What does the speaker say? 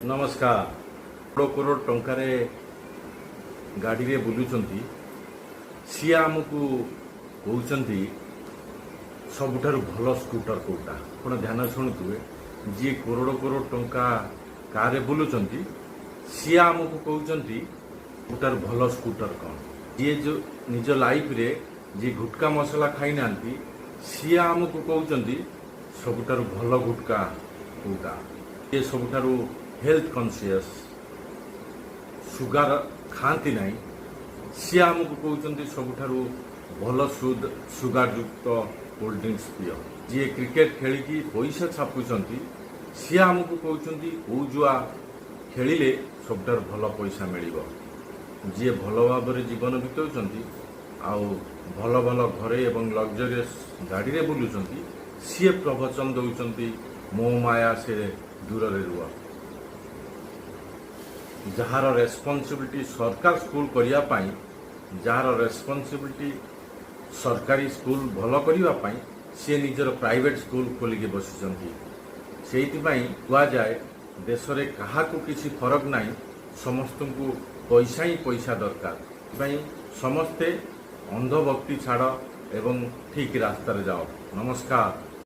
नमस्कार। करोड़ करोड़ टंकार गाड़ी रे बुलुचंती सी आमको कहते सबुठारु भल स्कूटर कोटा आप ध्यान शुणुवे जी करोड़ करोड़ टंका कार बुलुचंती सी आमको कहते सबुठारु भल स्कूटर कौन जी जो निज लाइफ रे जी गुटका मसला खाई ना सी आमको कहते सबुठारु भल गुटका कोटा ये सबुठारु हेल्थ कॉन्शियस सुगार खाती ना सी आमको कहते सबुठारु भल सुगार युक्त कोल्ड ड्रिंक्स पिय जी क्रिकेट खेलिकी पैसा छापुंट सी आमको कहते कौ जुआ खेलिले सबुठारु भल पैसा मिल जी भल भाव जीवन बिताऊँ आउ भल भल घरे एवं लग्जरियस गाड़ी रे बुलूं सी प्रवचन दौरान मोह माया से दूर रे रुह जार रेस्पॉन्सिबिलिटी सरकार स्कूल करने जार रेस्पॉन्सिबिलिटी सरकारी स्कूल भल करने सी निजर प्राइवेट स्कूल खोलिकी बसिचंती से कहुए देश में क्या किसी फरक नहीं समस्त को पैसा ही पैसा दरकार समस्ते अंधभक्ति छाड़ एवं ठीक रास्तार जाओ। नमस्कार।